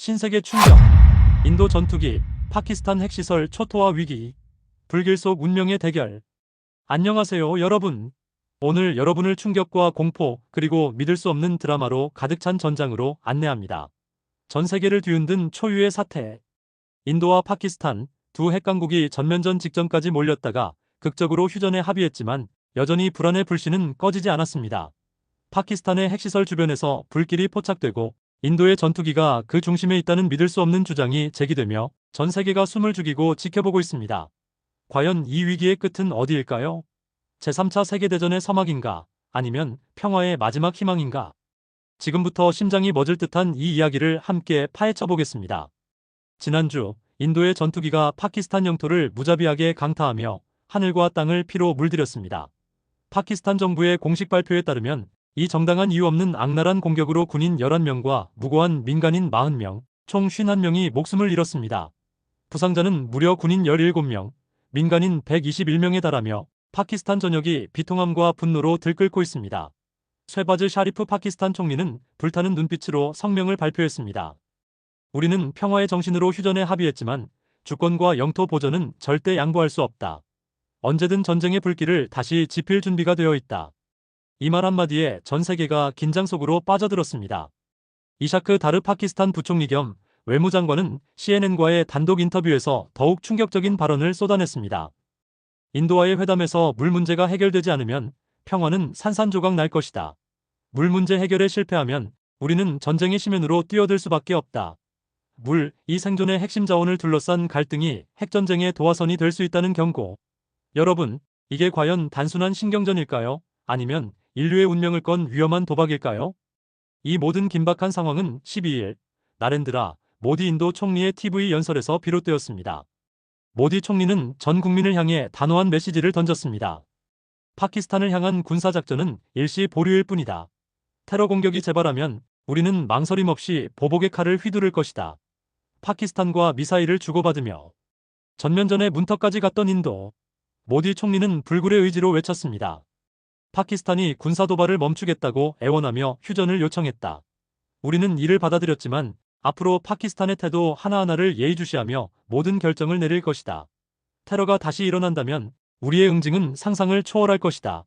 신세계 충격, 인도 전투기, 파키스탄 핵시설 초토화 위기, 불길 속 운명의 대결. 안녕하세요 여러분. 오늘 여러분을 충격과 공포 그리고 믿을 수 없는 드라마로 가득 찬 전장으로 안내합니다. 전 세계를 뒤흔든 초유의 사태. 인도와 파키스탄 두 핵강국이 전면전 직전까지 몰렸다가 극적으로 휴전에 합의했지만 여전히 불안의 불씨는 꺼지지 않았습니다. 파키스탄의 핵시설 주변에서 불길이 포착되고 인도의 전투기가 그 중심에 있다는 믿을 수 없는 주장이 제기되며 전 세계가 숨을 죽이고 지켜보고 있습니다. 과연 이 위기의 끝은 어디일까요? 제3차 세계대전의 서막인가? 아니면 평화의 마지막 희망인가? 지금부터 심장이 멎을 듯한 이 이야기를 함께 파헤쳐 보겠습니다. 지난주 인도의 전투기가 파키스탄 영토를 무자비하게 강타하며 하늘과 땅을 피로 물들였습니다. 파키스탄 정부의 공식 발표에 따르면 이 정당한 이유 없는 악랄한 공격으로 군인 11명과 무고한 민간인 40명, 총 51명이 목숨을 잃었습니다. 부상자는 무려 군인 17명, 민간인 121명에 달하며 파키스탄 전역이 비통함과 분노로 들끓고 있습니다. 쇠바즈 샤리프 파키스탄 총리는 불타는 눈빛으로 성명을 발표했습니다. 우리는 평화의 정신으로 휴전에 합의했지만 주권과 영토 보전은 절대 양보할 수 없다. 언제든 전쟁의 불길을 다시 지필 준비가 되어 있다. 이 말 한마디에 전 세계가 긴장 속으로 빠져들었습니다. 이샤크 다르 파키스탄 부총리 겸 외무장관은 CNN과의 단독 인터뷰에서 더욱 충격적인 발언을 쏟아냈습니다. 인도와의 회담에서 물 문제가 해결되지 않으면 평화는 산산조각 날 것이다. 물 문제 해결에 실패하면 우리는 전쟁의 심연으로 뛰어들 수밖에 없다. 물, 이 생존의 핵심 자원을 둘러싼 갈등이 핵전쟁의 도화선이 될 수 있다는 경고. 여러분, 이게 과연 단순한 신경전일까요? 아니면 인류의 운명을 건 위험한 도박일까요? 이 모든 긴박한 상황은 12일 나렌드라 모디 인도 총리의 TV 연설에서 비롯되었습니다. 모디 총리는 전 국민을 향해 단호한 메시지를 던졌습니다. 파키스탄을 향한 군사작전은 일시 보류일 뿐이다. 테러 공격이 재발하면 우리는 망설임 없이 보복의 칼을 휘두를 것이다. 파키스탄과 미사일을 주고받으며 전면전의 문턱까지 갔던 인도. 모디 총리는 불굴의 의지로 외쳤습니다. 파키스탄이 군사 도발을 멈추겠다고 애원하며 휴전을 요청했다. 우리는 이를 받아들였지만 앞으로 파키스탄의 태도 하나하나를 예의주시하며 모든 결정을 내릴 것이다. 테러가 다시 일어난다면 우리의 응징은 상상을 초월할 것이다.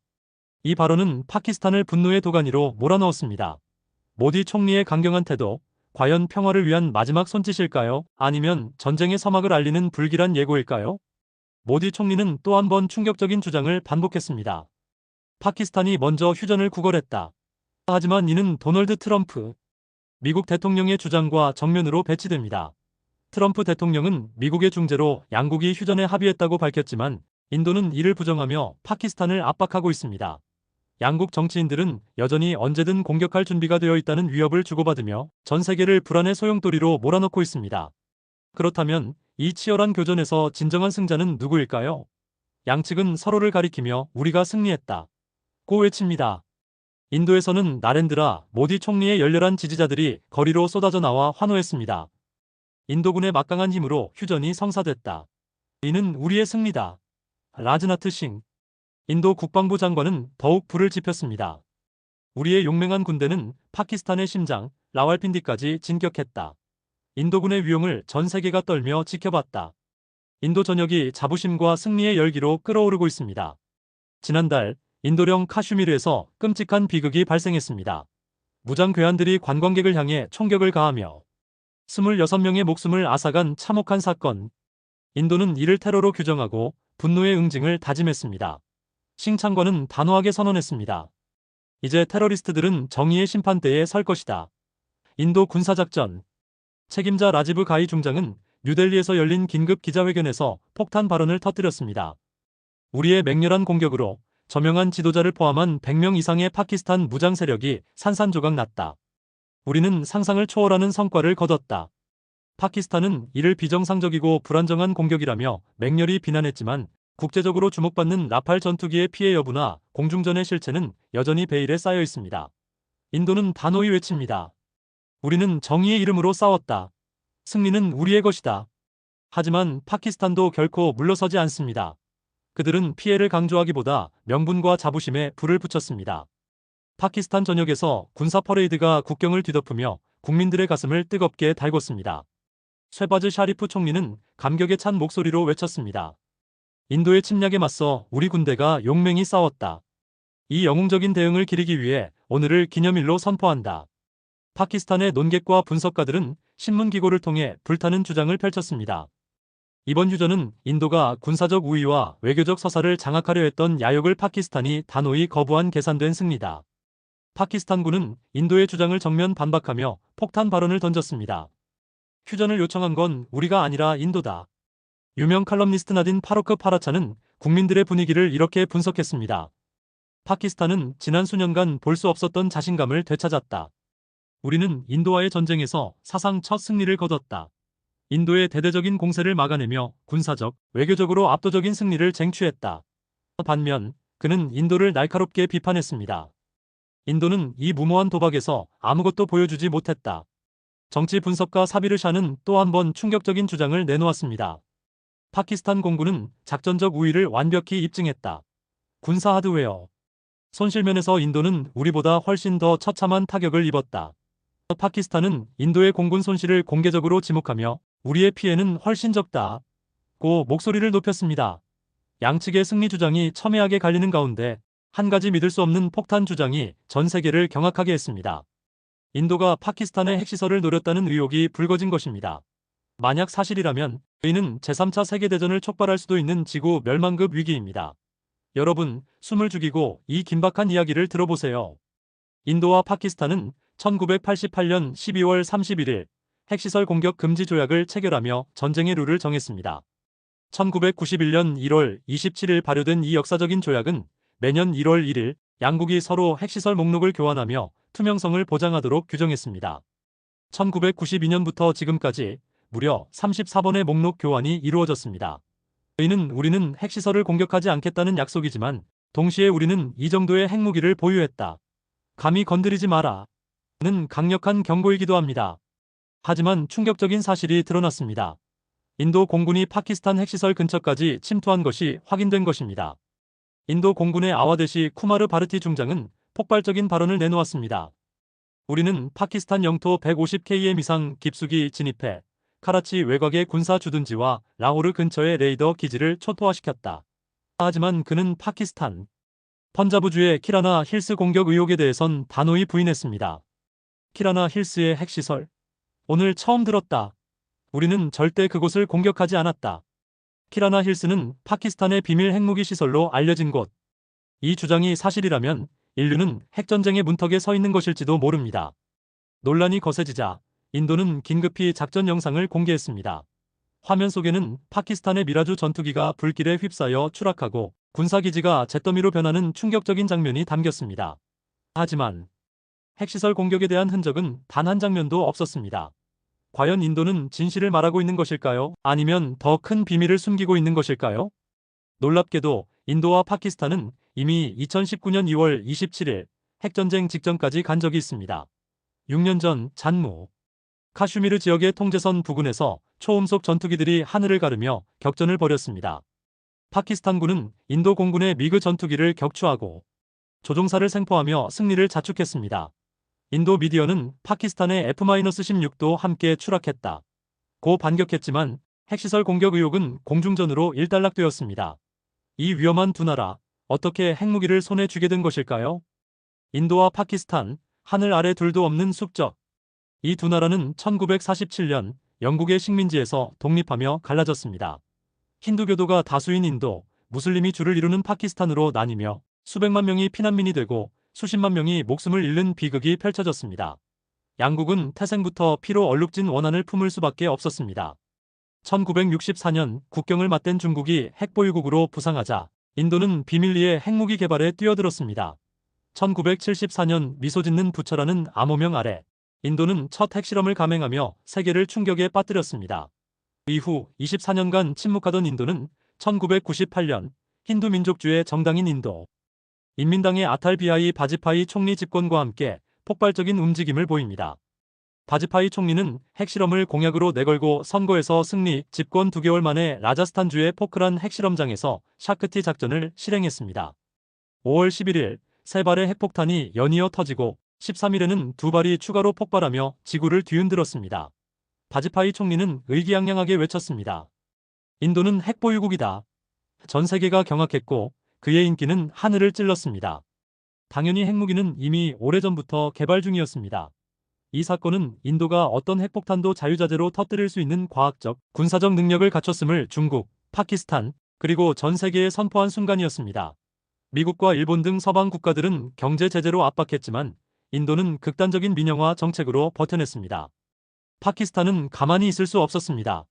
이 발언은 파키스탄을 분노의 도가니로 몰아넣었습니다. 모디 총리의 강경한 태도, 과연 평화를 위한 마지막 손짓일까요? 아니면 전쟁의 서막을 알리는 불길한 예고일까요? 모디 총리는 또 한 번 충격적인 주장을 반복했습니다. 파키스탄이 먼저 휴전을 구걸했다. 하지만 이는 도널드 트럼프, 미국 대통령의 주장과 정면으로 배치됩니다. 트럼프 대통령은 미국의 중재로 양국이 휴전에 합의했다고 밝혔지만 인도는 이를 부정하며 파키스탄을 압박하고 있습니다. 양국 정치인들은 여전히 언제든 공격할 준비가 되어 있다는 위협을 주고받으며 전 세계를 불안의 소용돌이로 몰아넣고 있습니다. 그렇다면 이 치열한 교전에서 진정한 승자는 누구일까요? 양측은 서로를 가리키며 우리가 승리했다 고 외칩니다. 인도에서는 나렌드라 모디 총리의 열렬한 지지자들이 거리로 쏟아져 나와 환호했습니다. 인도군의 막강한 힘으로 휴전이 성사됐다. 이는 우리의 승리다. 라즈나트 싱 인도 국방부 장관은 더욱 불을 지폈습니다. 우리의 용맹한 군대는 파키스탄의 심장 라왈핀디까지 진격했다. 인도군의 위용을 전 세계가 떨며 지켜봤다. 인도 전역이 자부심과 승리의 열기로 끓어오르고 있습니다. 지난달 인도령 카슈미르에서 끔찍한 비극이 발생했습니다. 무장 괴한들이 관광객을 향해 총격을 가하며 26명의 목숨을 앗아간 참혹한 사건. 인도는 이를 테러로 규정하고 분노의 응징을 다짐했습니다. 싱 장관은 단호하게 선언했습니다. 이제 테러리스트들은 정의의 심판대에 설 것이다. 인도 군사작전. 책임자 라지브 가이 중장은 뉴델리에서 열린 긴급 기자회견에서 폭탄 발언을 터뜨렸습니다. 우리의 맹렬한 공격으로 저명한 지도자를 포함한 100명 이상의 파키스탄 무장 세력이 산산조각 났다. 우리는 상상을 초월하는 성과를 거뒀다. 파키스탄은 이를 비정상적이고 불안정한 공격이라며 맹렬히 비난했지만 국제적으로 주목받는 라팔 전투기의 피해 여부나 공중전의 실체는 여전히 베일에 쌓여 있습니다. 인도는 단호히 외칩니다. 우리는 정의의 이름으로 싸웠다. 승리는 우리의 것이다. 하지만 파키스탄도 결코 물러서지 않습니다. 그들은 피해를 강조하기보다 명분과 자부심에 불을 붙였습니다. 파키스탄 전역에서 군사 퍼레이드가 국경을 뒤덮으며 국민들의 가슴을 뜨겁게 달궜습니다. 쉐바즈 샤리프 총리는 감격에 찬 목소리로 외쳤습니다. 인도의 침략에 맞서 우리 군대가 용맹히 싸웠다. 이 영웅적인 대응을 기리기 위해 오늘을 기념일로 선포한다. 파키스탄의 논객과 분석가들은 신문기고를 통해 불타는 주장을 펼쳤습니다. 이번 휴전은 인도가 군사적 우위와 외교적 서사를 장악하려 했던 야욕을 파키스탄이 단호히 거부한 계산된 승리다. 파키스탄군은 인도의 주장을 정면 반박하며 폭탄 발언을 던졌습니다. 휴전을 요청한 건 우리가 아니라 인도다. 유명 칼럼니스트 나딘 파로크 파라차는 국민들의 분위기를 이렇게 분석했습니다. 파키스탄은 지난 수년간 볼 수 없었던 자신감을 되찾았다. 우리는 인도와의 전쟁에서 사상 첫 승리를 거뒀다. 인도의 대대적인 공세를 막아내며 군사적, 외교적으로 압도적인 승리를 쟁취했다. 반면 그는 인도를 날카롭게 비판했습니다. 인도는 이 무모한 도박에서 아무것도 보여주지 못했다. 정치 분석가 사비르 샤는 또 한 번 충격적인 주장을 내놓았습니다. 파키스탄 공군은 작전적 우위를 완벽히 입증했다. 군사 하드웨어 손실면에서 인도는 우리보다 훨씬 더 처참한 타격을 입었다. 파키스탄은 인도의 공군 손실을 공개적으로 지목하며 우리의 피해는 훨씬 적다. 고 목소리를 높였습니다. 양측의 승리 주장이 첨예하게 갈리는 가운데 한 가지 믿을 수 없는 폭탄 주장이 전 세계를 경악하게 했습니다. 인도가 파키스탄의 핵시설을 노렸다는 의혹이 불거진 것입니다. 만약 사실이라면 이는 제3차 세계대전을 촉발할 수도 있는 지구 멸망급 위기입니다. 여러분, 숨을 죽이고 이 긴박한 이야기를 들어보세요. 인도와 파키스탄은 1988년 12월 31일 핵시설 공격 금지 조약을 체결하며 전쟁의 룰을 정했습니다. 1991년 1월 27일 발효된 이 역사적인 조약은 매년 1월 1일 양국이 서로 핵시설 목록을 교환하며 투명성을 보장하도록 규정했습니다. 1992년부터 지금까지 무려 34번의 목록 교환이 이루어졌습니다. 이는 우리는 핵시설을 공격하지 않겠다는 약속이지만 동시에 우리는 이 정도의 핵무기를 보유했다. 감히 건드리지 마라. 는 강력한 경고이기도 합니다. 하지만 충격적인 사실이 드러났습니다. 인도 공군이 파키스탄 핵시설 근처까지 침투한 것이 확인된 것입니다. 인도 공군의 아와데시 쿠마르 바르티 중장은 폭발적인 발언을 내놓았습니다. 우리는 파키스탄 영토 150km 이상 깊숙이 진입해 카라치 외곽의 군사 주둔지와 라호르 근처의 레이더 기지를 초토화시켰다. 하지만 그는 파키스탄 펀자브주의 키라나 힐스 공격 의혹에 대해선 단호히 부인했습니다. 키라나 힐스의 핵시설. 오늘 처음 들었다. 우리는 절대 그곳을 공격하지 않았다. 키라나 힐스는 파키스탄의 비밀 핵무기 시설로 알려진 곳. 이 주장이 사실이라면 인류는 핵전쟁의 문턱에 서 있는 것일지도 모릅니다. 논란이 거세지자 인도는 긴급히 작전 영상을 공개했습니다. 화면 속에는 파키스탄의 미라주 전투기가 불길에 휩싸여 추락하고 군사기지가 잿더미로 변하는 충격적인 장면이 담겼습니다. 하지만 핵시설 공격에 대한 흔적은 단 한 장면도 없었습니다. 과연 인도는 진실을 말하고 있는 것일까요? 아니면 더 큰 비밀을 숨기고 있는 것일까요? 놀랍게도 인도와 파키스탄은 이미 2019년 2월 27일 핵전쟁 직전까지 간 적이 있습니다. 6년 전 잔무 카슈미르 지역의 통제선 부근에서 초음속 전투기들이 하늘을 가르며 격전을 벌였습니다. 파키스탄군은 인도 공군의 미그 전투기를 격추하고 조종사를 생포하며 승리를 자축했습니다. 인도 미디어는 파키스탄의 F-16도 함께 추락했다. 고 반격했지만 핵시설 공격 의혹은 공중전으로 일단락되었습니다. 이 위험한 두 나라, 어떻게 핵무기를 손에 쥐게 된 것일까요? 인도와 파키스탄, 하늘 아래 둘도 없는 숙적. 이 두 나라는 1947년 영국의 식민지에서 독립하며 갈라졌습니다. 힌두교도가 다수인 인도, 무슬림이 주를 이루는 파키스탄으로 나뉘며 수백만 명이 피난민이 되고 수십만 명이 목숨을 잃는 비극이 펼쳐졌습니다. 양국은 태생부터 피로 얼룩진 원한을 품을 수밖에 없었습니다. 1964년 국경을 맞댄 중국이 핵보유국으로 부상하자 인도는 비밀리에 핵무기 개발에 뛰어들었습니다. 1974년 미소 짓는 부처라는 암호명 아래 인도는 첫 핵실험을 감행하며 세계를 충격에 빠뜨렸습니다. 이후 24년간 침묵하던 인도는 1998년 힌두민족주의 정당인 인도 인민당의 아탈 비하이 바지파이 총리 집권과 함께 폭발적인 움직임을 보입니다. 바지파이 총리는 핵실험을 공약으로 내걸고 선거에서 승리, 집권 2개월 만에 라자스탄주의 포크란 핵실험장에서 샤크티 작전을 실행했습니다. 5월 11일 세 발의 핵폭탄이 연이어 터지고 13일에는 두 발이 추가로 폭발하며 지구를 뒤흔들었습니다. 바지파이 총리는 의기양양하게 외쳤습니다. 인도는 핵보유국이다. 전 세계가 경악했고 그의 인기는 하늘을 찔렀습니다. 당연히 핵무기는 이미 오래전부터 개발 중이었습니다. 이 사건은 인도가 어떤 핵폭탄도 자유자재로 터뜨릴 수 있는 과학적, 군사적 능력을 갖췄음을 중국, 파키스탄, 그리고 전 세계에 선포한 순간이었습니다. 미국과 일본 등 서방 국가들은 경제 제재로 압박했지만 인도는 극단적인 민영화 정책으로 버텨냈습니다. 파키스탄은 가만히 있을 수 없었습니다.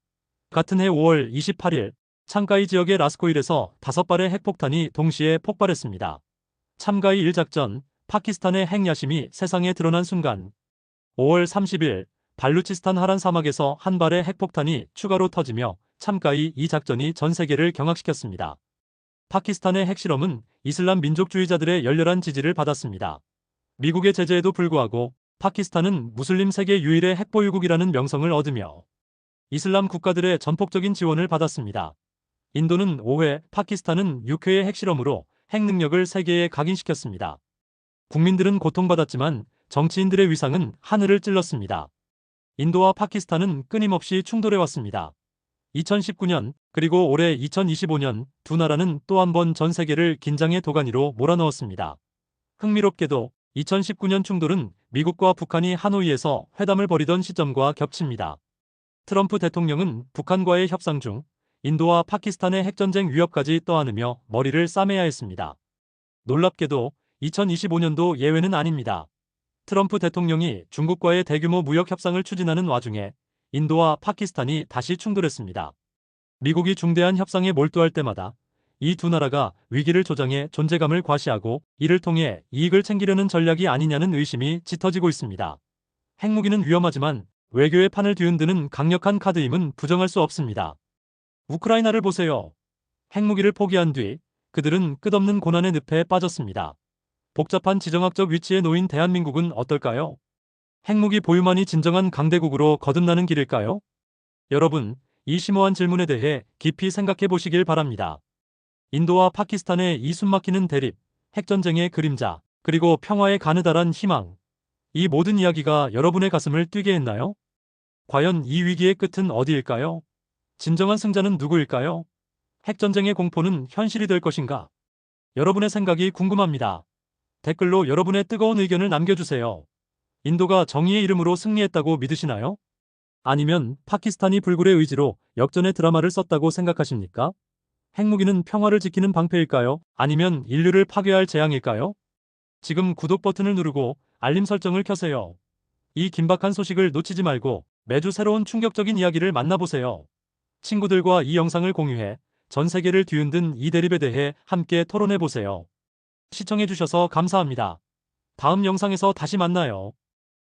같은 해 5월 28일 참가이 지역의 라스코일에서 5발의 핵폭탄이 동시에 폭발했습니다. 참가이 1작전, 파키스탄의 핵야심이 세상에 드러난 순간 5월 30일 발루치스탄 하란 사막에서 한 발의 핵폭탄이 추가로 터지며 참가이 2작전이 전 세계를 경악시켰습니다. 파키스탄의 핵실험은 이슬람 민족주의자들의 열렬한 지지를 받았습니다. 미국의 제재에도 불구하고 파키스탄은 무슬림 세계 유일의 핵보유국이라는 명성을 얻으며 이슬람 국가들의 전폭적인 지원을 받았습니다. 인도는 5회, 파키스탄은 6회의 핵실험으로 핵 능력을 세계에 각인시켰습니다. 국민들은 고통받았지만 정치인들의 위상은 하늘을 찔렀습니다. 인도와 파키스탄은 끊임없이 충돌해왔습니다. 2019년 그리고 올해 2025년 두 나라는 또 한 번 전 세계를 긴장의 도가니로 몰아넣었습니다. 흥미롭게도 2019년 충돌은 미국과 북한이 하노이에서 회담을 벌이던 시점과 겹칩니다. 트럼프 대통령은 북한과의 협상 중 인도와 파키스탄의 핵전쟁 위협까지 떠안으며 머리를 싸매야 했습니다. 놀랍게도 2025년도 예외는 아닙니다. 트럼프 대통령이 중국과의 대규모 무역 협상을 추진하는 와중에 인도와 파키스탄이 다시 충돌했습니다. 미국이 중대한 협상에 몰두할 때마다 이 두 나라가 위기를 조장해 존재감을 과시하고 이를 통해 이익을 챙기려는 전략이 아니냐는 의심이 짙어지고 있습니다. 핵무기는 위험하지만 외교의 판을 뒤흔드는 강력한 카드임은 부정할 수 없습니다. 우크라이나를 보세요. 핵무기를 포기한 뒤 그들은 끝없는 고난의 늪에 빠졌습니다. 복잡한 지정학적 위치에 놓인 대한민국은 어떨까요? 핵무기 보유만이 진정한 강대국으로 거듭나는 길일까요? 여러분, 이 심오한 질문에 대해 깊이 생각해 보시길 바랍니다. 인도와 파키스탄의 이 숨막히는 대립, 핵전쟁의 그림자, 그리고 평화의 가느다란 희망. 이 모든 이야기가 여러분의 가슴을 뛰게 했나요? 과연 이 위기의 끝은 어디일까요? 진정한 승자는 누구일까요? 핵전쟁의 공포는 현실이 될 것인가? 여러분의 생각이 궁금합니다. 댓글로 여러분의 뜨거운 의견을 남겨주세요. 인도가 정의의 이름으로 승리했다고 믿으시나요? 아니면 파키스탄이 불굴의 의지로 역전의 드라마를 썼다고 생각하십니까? 핵무기는 평화를 지키는 방패일까요? 아니면 인류를 파괴할 재앙일까요? 지금 구독 버튼을 누르고 알림 설정을 켜세요. 이 긴박한 소식을 놓치지 말고 매주 새로운 충격적인 이야기를 만나보세요. 친구들과 이 영상을 공유해 전 세계를 뒤흔든 이 대립에 대해 함께 토론해보세요. 시청해주셔서 감사합니다. 다음 영상에서 다시 만나요.